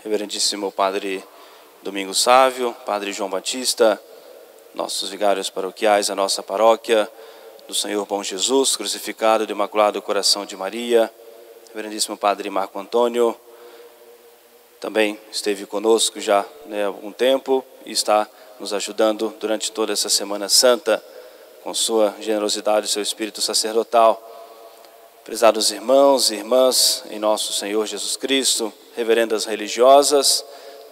Reverendíssimo Padre Domingos Sávio, Padre João Batista, nossos vigários paroquiais, a nossa paróquia do Senhor Bom Jesus, crucificado do Imaculado Coração de Maria, Reverendíssimo Padre Marco Antônio, também esteve conosco já há algum tempo e está nos ajudando durante toda essa Semana Santa, com sua generosidade e seu espírito sacerdotal. Prezados irmãos e irmãs em nosso Senhor Jesus Cristo, reverendas religiosas,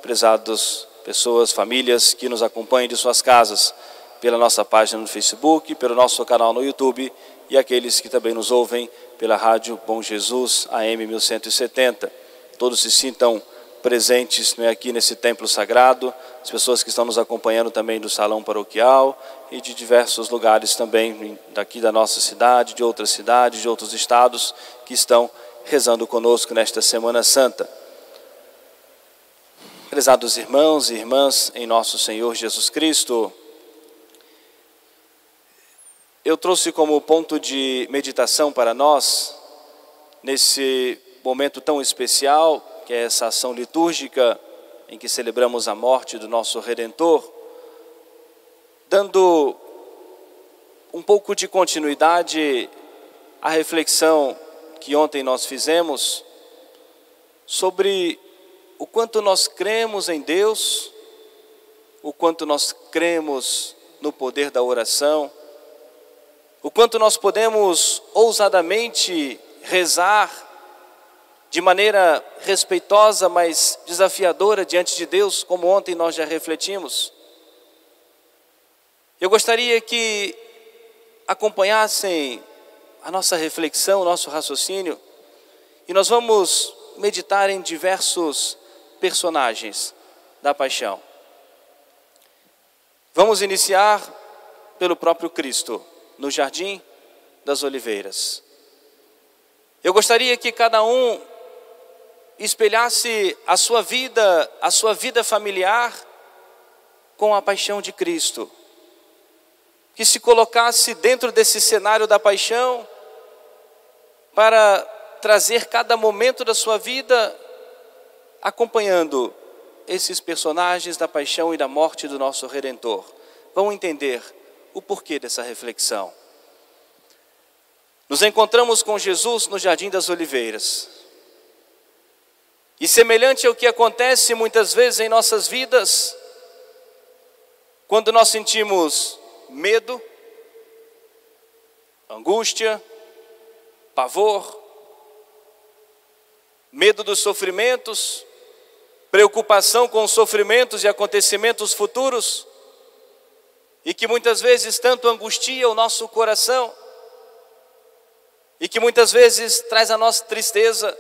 prezados pessoas, famílias que nos acompanham de suas casas, pela nossa página no Facebook, pelo nosso canal no YouTube e aqueles que também nos ouvem pela Rádio Bom Jesus AM 1170. Todos se sintam presentes aqui nesse templo sagrado, as pessoas que estão nos acompanhando também do salão paroquial e de diversos lugares também, daqui da nossa cidade, de outras cidades, de outros estados, que estão rezando conosco nesta Semana Santa. Prezados irmãos e irmãs em nosso Senhor Jesus Cristo, eu trouxe como ponto de meditação para nós, nesse momento tão especial, que é essa ação litúrgica em que celebramos a morte do nosso Redentor, dando um pouco de continuidade à reflexão que ontem nós fizemos sobre o quanto nós cremos em Deus, o quanto nós cremos no poder da oração, o quanto nós podemos ousadamente rezar de maneira respeitosa, mas desafiadora diante de Deus, como ontem nós já refletimos. Eu gostaria que acompanhassem a nossa reflexão, o nosso raciocínio, e nós vamos meditar em diversos personagens da paixão. Vamos iniciar pelo próprio Cristo, no Jardim das Oliveiras. Eu gostaria que cada um espelhasse a sua vida familiar com a paixão de Cristo. Que se colocasse dentro desse cenário da paixão para trazer cada momento da sua vida acompanhando esses personagens da paixão e da morte do nosso Redentor. Vamos entender o porquê dessa reflexão. Nos encontramos com Jesus no Jardim das Oliveiras. E semelhante ao que acontece muitas vezes em nossas vidas, quando nós sentimos medo, angústia, pavor, medo dos sofrimentos, preocupação com os sofrimentos e acontecimentos futuros, e que muitas vezes tanto angustia o nosso coração, e que muitas vezes traz a nossa tristeza,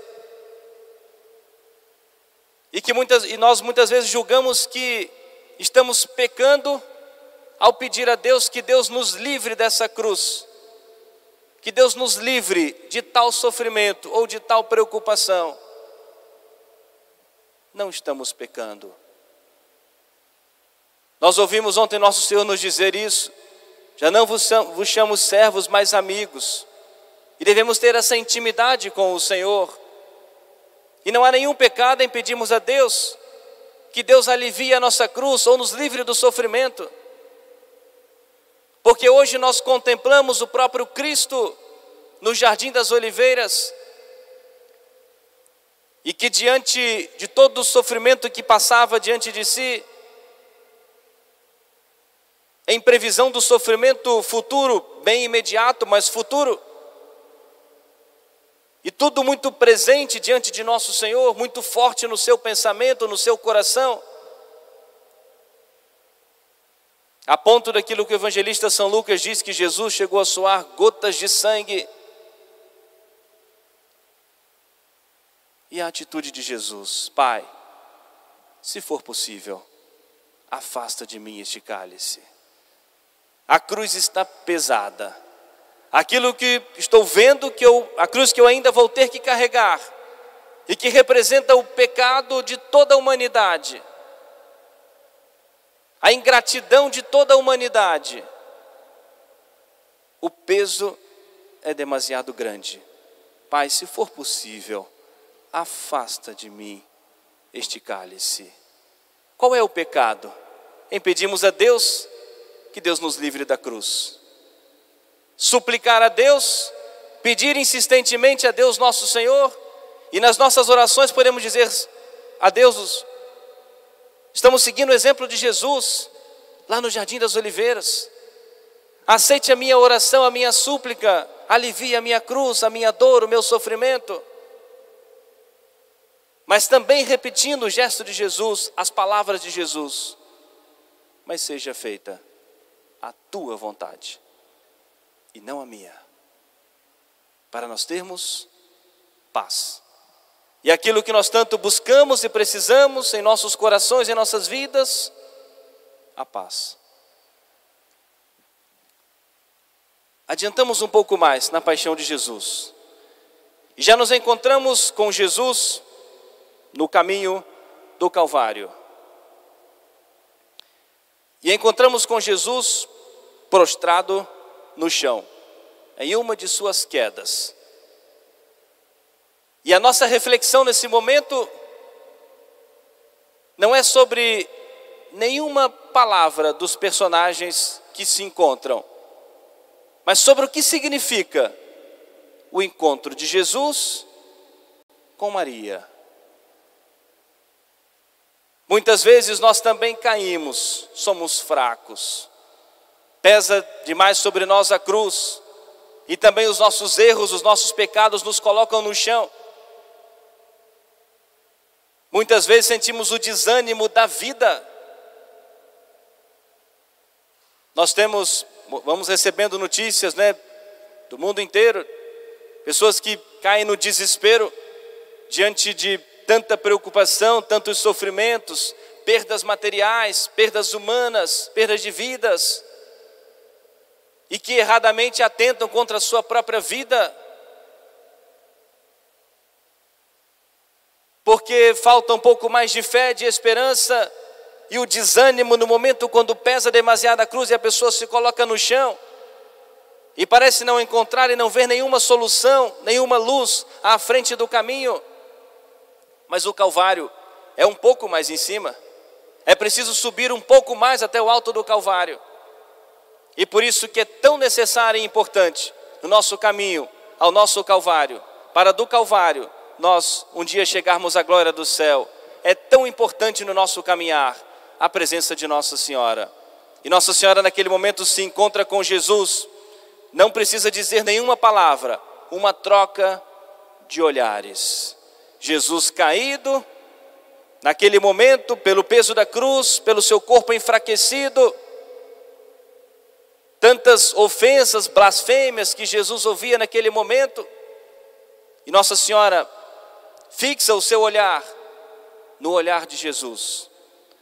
e nós muitas vezes julgamos que estamos pecando ao pedir a Deus que Deus nos livre dessa cruz, que Deus nos livre de tal sofrimento ou de tal preocupação. Não estamos pecando. Nós ouvimos ontem nosso Senhor nos dizer isso: já não vos chamo servos, mas amigos, e devemos ter essa intimidade com o Senhor. E não há nenhum pecado em pedirmos a Deus que Deus alivie a nossa cruz ou nos livre do sofrimento. Porque hoje nós contemplamos o próprio Cristo no Jardim das Oliveiras, e que diante de todo o sofrimento que passava diante de si, em previsão do sofrimento futuro, bem imediato, mas futuro, e tudo muito presente diante de nosso Senhor, muito forte no seu pensamento, no seu coração, a ponto daquilo que o evangelista São Lucas diz, que Jesus chegou a suar gotas de sangue. E a atitude de Jesus: Pai, se for possível, afasta de mim este cálice. A cruz está pesada. Aquilo que estou vendo, a cruz que eu ainda vou ter que carregar, e que representa o pecado de toda a humanidade, a ingratidão de toda a humanidade, o peso é demasiado grande. Pai, se for possível, afasta de mim este cálice. Qual é o pecado? Impedimos a Deus que Deus nos livre da cruz. Suplicar a Deus, pedir insistentemente a Deus nosso Senhor, e nas nossas orações podemos dizer a Deus, estamos seguindo o exemplo de Jesus, lá no Jardim das Oliveiras. Aceite a minha oração, a minha súplica, alivie a minha cruz, a minha dor, o meu sofrimento. Mas também repetindo o gesto de Jesus, as palavras de Jesus: mas seja feita a tua vontade e não a minha, para nós termos paz. E aquilo que nós tanto buscamos e precisamos em nossos corações, em nossas vidas, a paz. Adiantamos um pouco mais na paixão de Jesus. E já nos encontramos com Jesus no caminho do Calvário. E encontramos com Jesus prostrado no chão, em uma de suas quedas. E a nossa reflexão nesse momento não é sobre nenhuma palavra dos personagens que se encontram, mas sobre o que significa o encontro de Jesus com Maria. Muitas vezes nós também caímos, somos fracos, pesa demais sobre nós a cruz, e também os nossos erros, os nossos pecados nos colocam no chão. Muitas vezes sentimos o desânimo da vida. Nós vamos recebendo notícias, do mundo inteiro, pessoas que caem no desespero diante de tanta preocupação, tantos sofrimentos, perdas materiais, perdas humanas, perdas de vidas, e que erradamente atentam contra a sua própria vida, porque falta um pouco mais de fé, de esperança, e o desânimo no momento quando pesa demasiado a cruz e a pessoa se coloca no chão, e parece não encontrar e não ver nenhuma solução, nenhuma luz à frente do caminho. Mas o Calvário é um pouco mais em cima, é preciso subir um pouco mais até o alto do Calvário. E por isso que é tão necessário e importante no nosso caminho ao nosso Calvário, para do Calvário nós um dia chegarmos à glória do céu. É tão importante no nosso caminhar a presença de Nossa Senhora. E Nossa Senhora naquele momento se encontra com Jesus, não precisa dizer nenhuma palavra, uma troca de olhares. Jesus caído, naquele momento, pelo peso da cruz, pelo seu corpo enfraquecido, tantas ofensas, blasfêmias que Jesus ouvia naquele momento, e Nossa Senhora fixa o seu olhar no olhar de Jesus.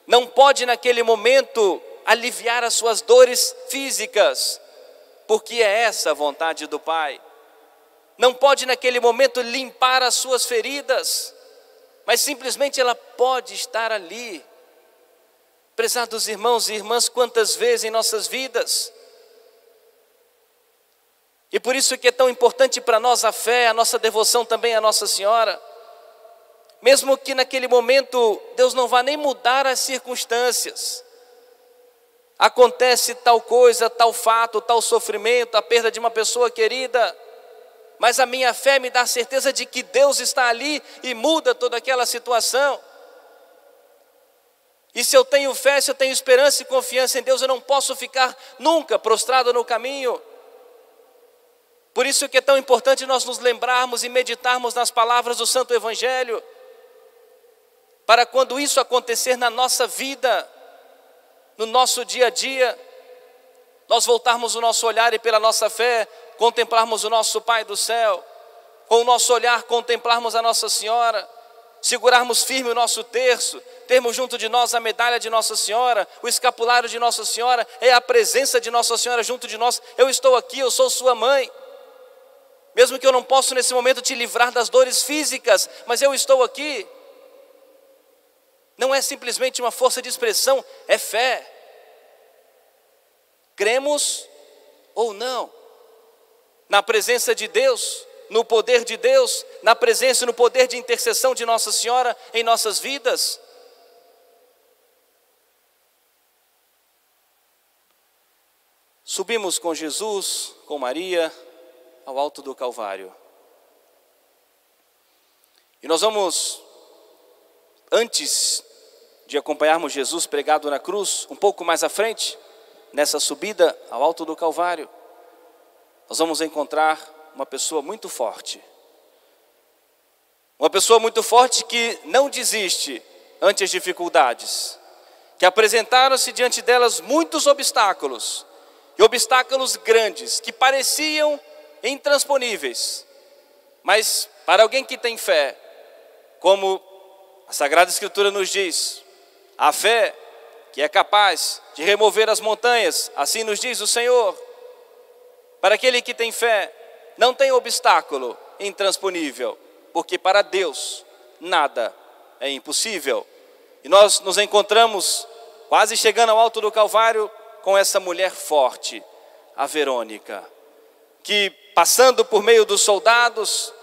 Não pode naquele momento aliviar as suas dores físicas, porque é essa a vontade do Pai. Não pode naquele momento limpar as suas feridas, mas simplesmente ela pode estar ali. Prezados irmãos e irmãs, quantas vezes em nossas vidas, e por isso que é tão importante para nós a fé, a nossa devoção também a Nossa Senhora, mesmo que naquele momento Deus não vá nem mudar as circunstâncias, acontece tal coisa, tal fato, tal sofrimento, a perda de uma pessoa querida, mas a minha fé me dá a certeza de que Deus está ali e muda toda aquela situação. E se eu tenho fé, se eu tenho esperança e confiança em Deus, eu não posso ficar nunca prostrado no caminho. Por isso que é tão importante nós nos lembrarmos e meditarmos nas palavras do Santo Evangelho, para quando isso acontecer na nossa vida, no nosso dia a dia, nós voltarmos o nosso olhar e pela nossa fé contemplarmos o nosso Pai do céu, com o nosso olhar contemplarmos a Nossa Senhora, segurarmos firme o nosso terço, termos junto de nós a medalha de Nossa Senhora, o escapulário de Nossa Senhora, é a presença de Nossa Senhora junto de nós. Eu estou aqui, eu sou sua mãe, mesmo que eu não possa nesse momento te livrar das dores físicas, mas eu estou aqui. Não é simplesmente uma força de expressão, é fé. Cremos ou não na presença de Deus, no poder de Deus, na presença e no poder de intercessão de Nossa Senhora em nossas vidas. Subimos com Jesus, com Maria, ao alto do Calvário. E nós vamos, antes de acompanharmos Jesus pregado na cruz, um pouco mais à frente, nessa subida ao alto do Calvário, nós vamos encontrar uma pessoa muito forte. Uma pessoa muito forte que não desiste ante as dificuldades, que apresentaram-se diante delas muitos obstáculos, e obstáculos grandes, que pareciam intransponíveis. Mas para alguém que tem fé, como a Sagrada Escritura nos diz, a fé que é capaz de remover as montanhas, assim nos diz o Senhor. Para aquele que tem fé, não tem obstáculo intransponível, porque para Deus nada é impossível. E nós nos encontramos quase chegando ao alto do Calvário com essa mulher forte, a Verônica, que passando por meio dos soldados,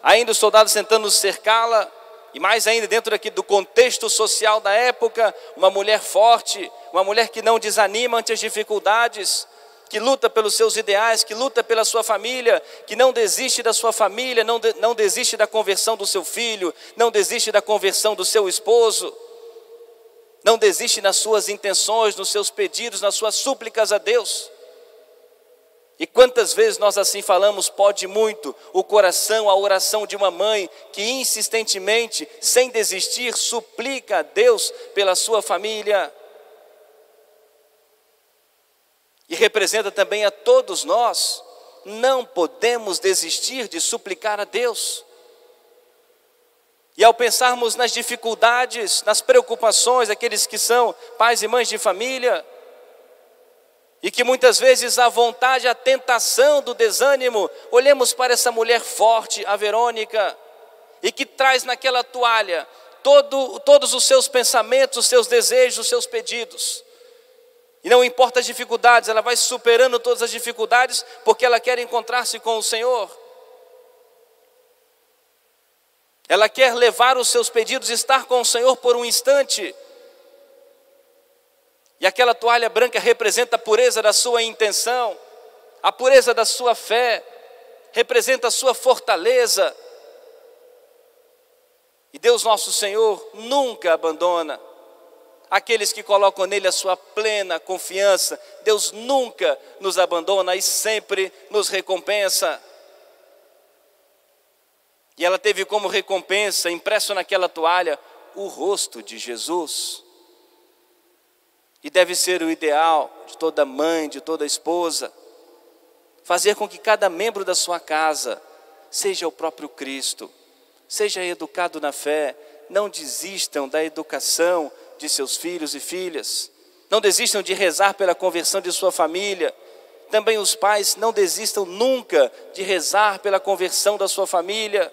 ainda os soldados tentando cercá-la, e mais ainda dentro aqui do contexto social da época, uma mulher forte, uma mulher que não desanima ante as dificuldades, que luta pelos seus ideais, que luta pela sua família, que não desiste da sua família, não desiste da conversão do seu filho, não desiste da conversão do seu esposo, não desiste nas suas intenções, nos seus pedidos, nas suas súplicas a Deus. E quantas vezes nós assim falamos, pode muito o coração, a oração de uma mãe que insistentemente, sem desistir, suplica a Deus pela sua família. E representa também a todos nós, não podemos desistir de suplicar a Deus. E ao pensarmos nas dificuldades, nas preocupações, aqueles que são pais e mães de família, e que muitas vezes a vontade, a tentação do desânimo, olhemos para essa mulher forte, a Verônica, e que traz naquela toalha todos os seus pensamentos, os seus desejos, os seus pedidos. E não importa as dificuldades, ela vai superando todas as dificuldades, porque ela quer encontrar-se com o Senhor. Ela quer levar os seus pedidos, estar com o Senhor por um instante. E aquela toalha branca representa a pureza da sua intenção, a pureza da sua fé, representa a sua fortaleza. E Deus nosso Senhor nunca abandona aqueles que colocam nele a sua plena confiança. Deus nunca nos abandona e sempre nos recompensa. E ela teve como recompensa, impresso naquela toalha, o rosto de Jesus. E deve ser o ideal de toda mãe, de toda esposa, fazer com que cada membro da sua casa seja o próprio Cristo, seja educado na fé, não desistam da educação de seus filhos e filhas, não desistam de rezar pela conversão de sua família. Também os pais não desistam nunca de rezar pela conversão da sua família.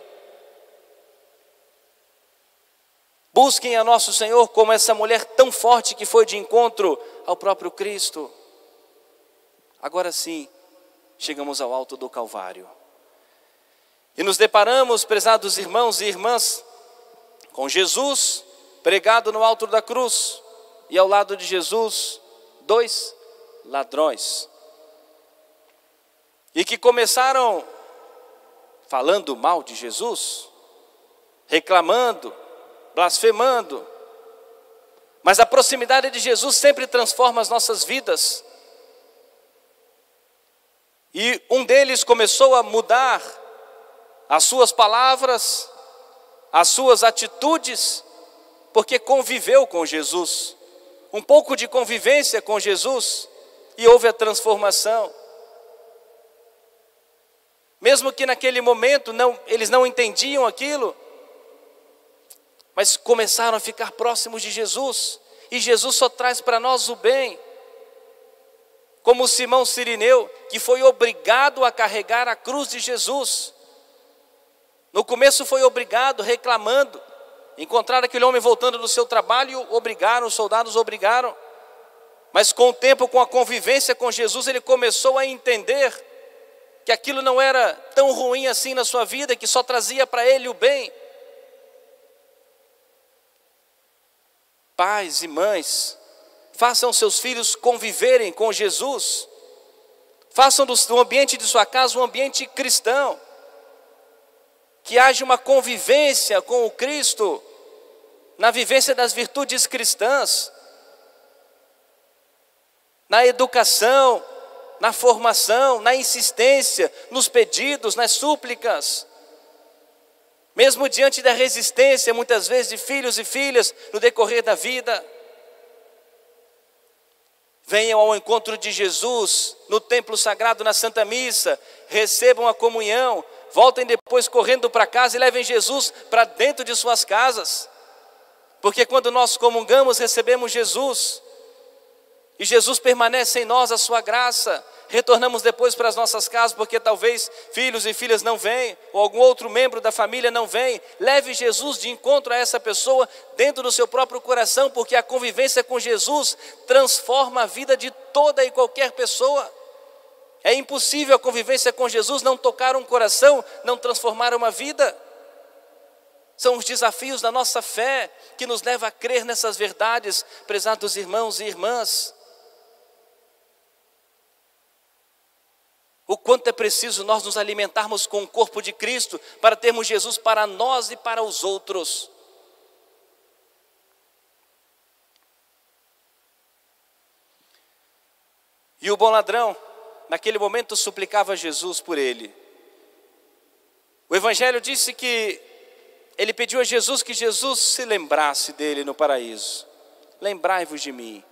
Busquem a nosso Senhor como essa mulher tão forte que foi de encontro ao próprio Cristo. Agora sim, chegamos ao alto do Calvário. E nos deparamos, prezados irmãos e irmãs, com Jesus pregado no alto da cruz. E ao lado de Jesus, 2 ladrões. E que começaram falando mal de Jesus, reclamando, blasfemando. Mas a proximidade de Jesus sempre transforma as nossas vidas. E um deles começou a mudar as suas palavras, as suas atitudes, porque conviveu com Jesus. Um pouco de convivência com Jesus e houve a transformação. Mesmo que naquele momento eles não entendiam aquilo, mas começaram a ficar próximos de Jesus, e Jesus só traz para nós o bem. Como Simão Cirineu, que foi obrigado a carregar a cruz de Jesus. No começo foi obrigado, reclamando. Encontraram aquele homem voltando do seu trabalho e obrigaram, os soldados obrigaram. Mas com o tempo, com a convivência com Jesus, ele começou a entender que aquilo não era tão ruim assim na sua vida, que só trazia para ele o bem. Pais e mães, façam seus filhos conviverem com Jesus. Façam do ambiente de sua casa um ambiente cristão. Que haja uma convivência com o Cristo, na vivência das virtudes cristãs, na educação, na formação, na insistência, nos pedidos, nas súplicas. Mesmo diante da resistência, muitas vezes, de filhos e filhas no decorrer da vida. Venham ao encontro de Jesus no templo sagrado, na Santa Missa, recebam a comunhão, voltem depois correndo para casa e levem Jesus para dentro de suas casas. Porque quando nós comungamos, recebemos Jesus. E Jesus permanece em nós, a sua graça. Retornamos depois para as nossas casas, porque talvez filhos e filhas não vêm, ou algum outro membro da família não vem. Leve Jesus de encontro a essa pessoa dentro do seu próprio coração, porque a convivência com Jesus transforma a vida de toda e qualquer pessoa. É impossível a convivência com Jesus não tocar um coração, não transformar uma vida. São os desafios da nossa fé que nos levam a crer nessas verdades, prezados irmãos e irmãs. O quanto é preciso nós nos alimentarmos com o corpo de Cristo para termos Jesus para nós e para os outros. E o bom ladrão, naquele momento, suplicava a Jesus por ele. O Evangelho disse que ele pediu a Jesus que Jesus se lembrasse dele no paraíso. Lembrai-vos de mim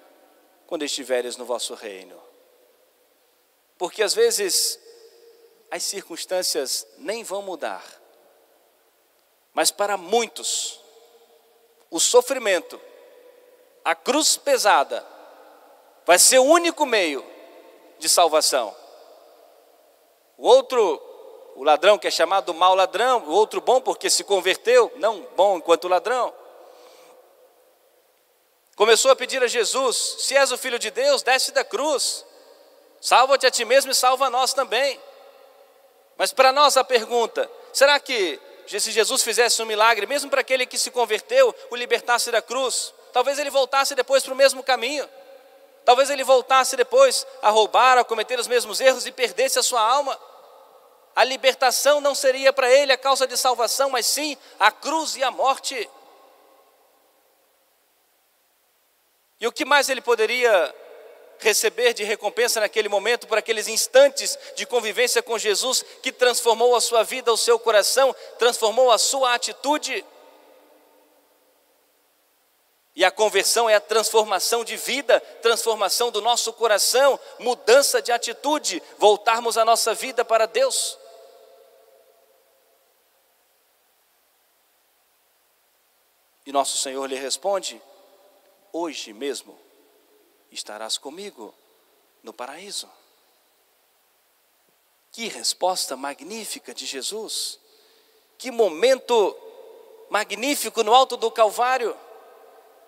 quando estiveres no vosso reino. Porque às vezes as circunstâncias nem vão mudar. Mas para muitos, o sofrimento, a cruz pesada, vai ser o único meio de salvação. O ladrão que é chamado mau ladrão, o outro bom porque se converteu, não bom enquanto ladrão, começou a pedir a Jesus: se és o Filho de Deus, desce da cruz, salva-te a ti mesmo e salva a nós também. Mas para nós a pergunta: será que se Jesus fizesse um milagre, mesmo para aquele que se converteu, o libertasse da cruz, talvez ele voltasse depois para o mesmo caminho? Talvez ele voltasse depois a roubar, a cometer os mesmos erros e perdesse a sua alma. A libertação não seria para ele a causa de salvação, mas sim a cruz e a morte. E o que mais ele poderia receber de recompensa naquele momento, por aqueles instantes de convivência com Jesus, que transformou a sua vida, o seu coração, transformou a sua atitude? E a conversão é a transformação de vida, transformação do nosso coração, mudança de atitude, voltarmos a nossa vida para Deus. E nosso Senhor lhe responde: hoje mesmo estarás comigo no paraíso. Que resposta magnífica de Jesus! Que momento magnífico no alto do Calvário!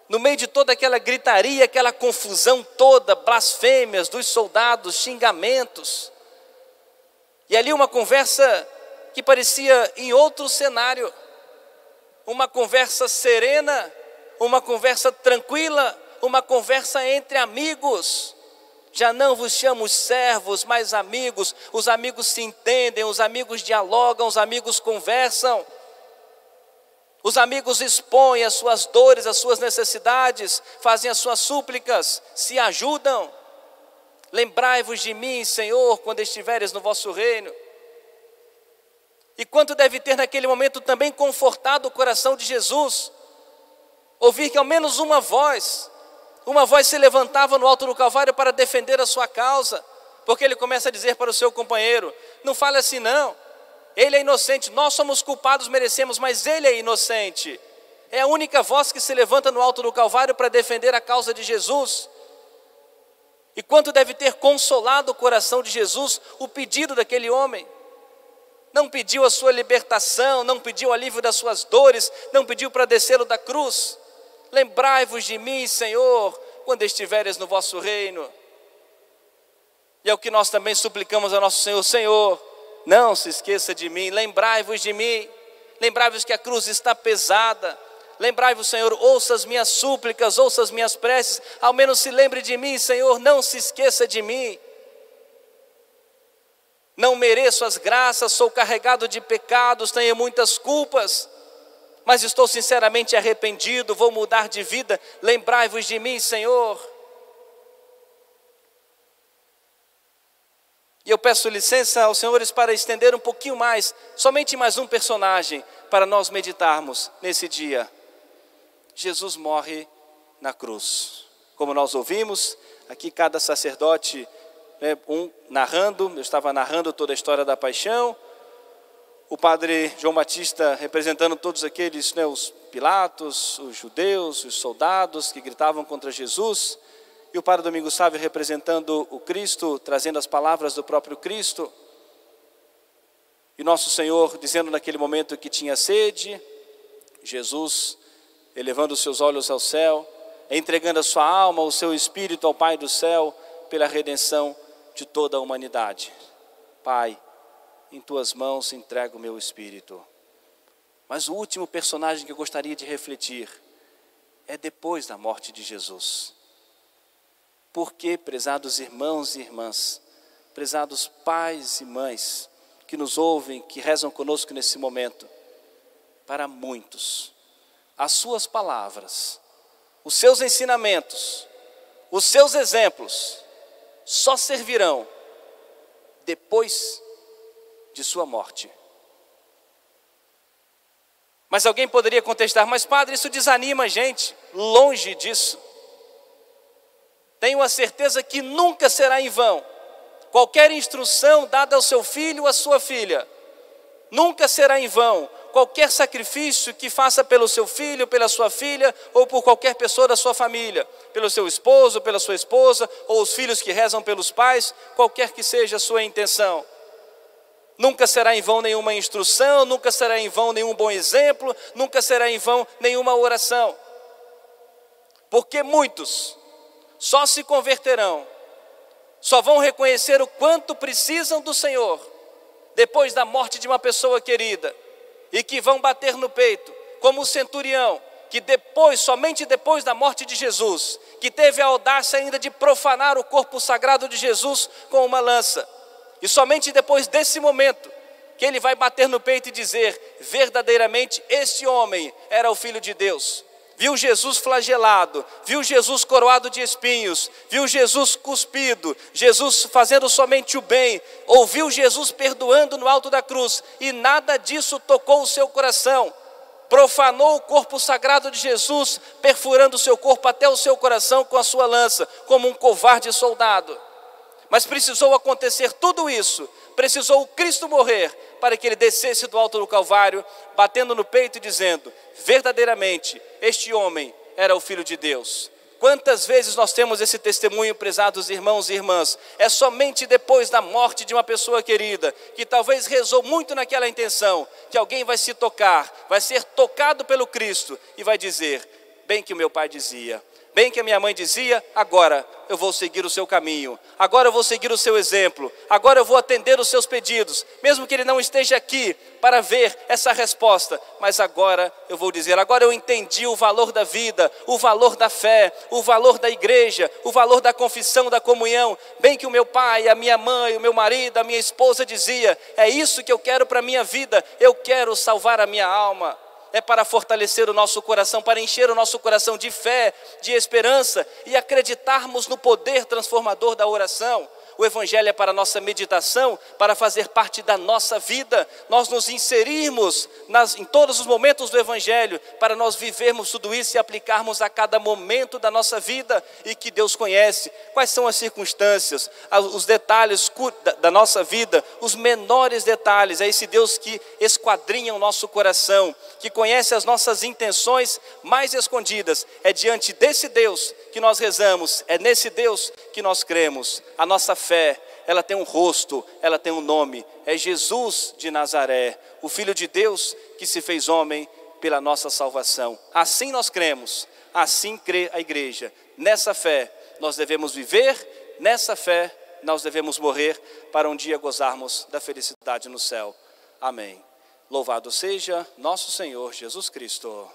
No meio de toda aquela gritaria, aquela confusão toda, blasfêmias dos soldados, xingamentos. E ali uma conversa que parecia em outro cenário. Uma conversa serena, uma conversa tranquila, uma conversa entre amigos. Já não vos chamo servos, mas amigos. Os amigos se entendem, os amigos dialogam, os amigos conversam. Os amigos expõem as suas dores, as suas necessidades, fazem as suas súplicas, se ajudam. Lembrai-vos de mim, Senhor, quando estiveres no vosso reino. E quanto deve ter naquele momento também confortado o coração de Jesus, ouvir que ao menos uma voz se levantava no alto do Calvário para defender a sua causa, porque ele começa a dizer para o seu companheiro: não fale assim não. Ele é inocente, nós somos culpados, merecemos, mas ele é inocente. É a única voz que se levanta no alto do Calvário para defender a causa de Jesus. E quanto deve ter consolado o coração de Jesus o pedido daquele homem. Não pediu a sua libertação, não pediu o alívio das suas dores, não pediu para descê-lo da cruz. Lembrai-vos de mim, Senhor, quando estiveres no vosso reino. E é o que nós também suplicamos a nosso Senhor: Senhor, não se esqueça de mim, lembrai-vos de mim, lembrai-vos que a cruz está pesada, lembrai-vos, Senhor, ouça as minhas súplicas, ouça as minhas preces, ao menos se lembre de mim, Senhor, não se esqueça de mim. Não mereço as graças, sou carregado de pecados, tenho muitas culpas, mas estou sinceramente arrependido, vou mudar de vida, lembrai-vos de mim, Senhor. E eu peço licença aos senhores para estender um pouquinho mais, somente mais um personagem, para nós meditarmos nesse dia. Jesus morre na cruz. Como nós ouvimos, aqui cada sacerdote, narrando, eu estava narrando toda a história da paixão, o padre João Batista representando todos aqueles, os Pilatos, os judeus, os soldados que gritavam contra Jesus, e o padre Domingos Sávio representando o Cristo, trazendo as palavras do próprio Cristo, e nosso Senhor dizendo naquele momento que tinha sede, Jesus elevando os seus olhos ao céu, entregando a sua alma, o seu espírito ao Pai do céu, pela redenção de toda a humanidade. Pai, em tuas mãos entrego o meu espírito. Mas o último personagem que eu gostaria de refletir é depois da morte de Jesus. Porque, prezados irmãos e irmãs, prezados pais e mães que nos ouvem, que rezam conosco nesse momento, para muitos, as suas palavras, os seus ensinamentos, os seus exemplos, só servirão depois de sua morte. Mas alguém poderia contestar, mas padre, isso desanima a gente. Longe disso. Tenho a certeza que nunca será em vão qualquer instrução dada ao seu filho ou à sua filha. Nunca será em vão qualquer sacrifício que faça pelo seu filho, pela sua filha ou por qualquer pessoa da sua família, pelo seu esposo, pela sua esposa ou os filhos que rezam pelos pais, qualquer que seja a sua intenção. Nunca será em vão nenhuma instrução, nunca será em vão nenhum bom exemplo, nunca será em vão nenhuma oração. Porque muitos só se converterão, só vão reconhecer o quanto precisam do Senhor depois da morte de uma pessoa querida, e que vão bater no peito, como o centurião, que somente depois da morte de Jesus, que teve a audácia ainda de profanar o corpo sagrado de Jesus com uma lança, e somente depois desse momento, que ele vai bater no peito e dizer, verdadeiramente este homem era o Filho de Deus. Viu Jesus flagelado, viu Jesus coroado de espinhos, viu Jesus cuspido, Jesus fazendo somente o bem, ouviu Jesus perdoando no alto da cruz, e nada disso tocou o seu coração. Profanou o corpo sagrado de Jesus, perfurando o seu corpo até o seu coração com a sua lança, como um covarde soldado. Mas precisou acontecer tudo isso, precisou o Cristo morrer, para que ele descesse do alto do Calvário, batendo no peito e dizendo, verdadeiramente, este homem era o Filho de Deus. Quantas vezes nós temos esse testemunho, prezados irmãos e irmãs? É somente depois da morte de uma pessoa querida, que talvez rezou muito naquela intenção, que alguém vai se tocar, vai ser tocado pelo Cristo e vai dizer, bem que o meu pai dizia, bem que a minha mãe dizia, agora eu vou seguir o seu caminho, agora eu vou seguir o seu exemplo, agora eu vou atender os seus pedidos, mesmo que ele não esteja aqui para ver essa resposta, mas agora eu vou dizer, agora eu entendi o valor da vida, o valor da fé, o valor da igreja, o valor da confissão, da comunhão, bem que o meu pai, a minha mãe, o meu marido, a minha esposa dizia, é isso que eu quero para a minha vida, eu quero salvar a minha alma. É para fortalecer o nosso coração, para encher o nosso coração de fé, de esperança e acreditarmos no poder transformador da oração. O Evangelho é para a nossa meditação, para fazer parte da nossa vida, nós nos inserirmos em todos os momentos do Evangelho, para nós vivermos tudo isso e aplicarmos a cada momento da nossa vida, e que Deus conhece quais são as circunstâncias, os detalhes da nossa vida, os menores detalhes. É esse Deus que esquadrinha o nosso coração, que conhece as nossas intenções mais escondidas. É diante desse Deus que nós rezamos, é nesse Deus que nós cremos. A nossa fé, ela tem um rosto, ela tem um nome, é Jesus de Nazaré, o Filho de Deus que se fez homem pela nossa salvação. Assim nós cremos, assim crê a igreja. Nessa fé nós devemos viver, nessa fé nós devemos morrer para um dia gozarmos da felicidade no céu. Amém. Louvado seja nosso Senhor Jesus Cristo.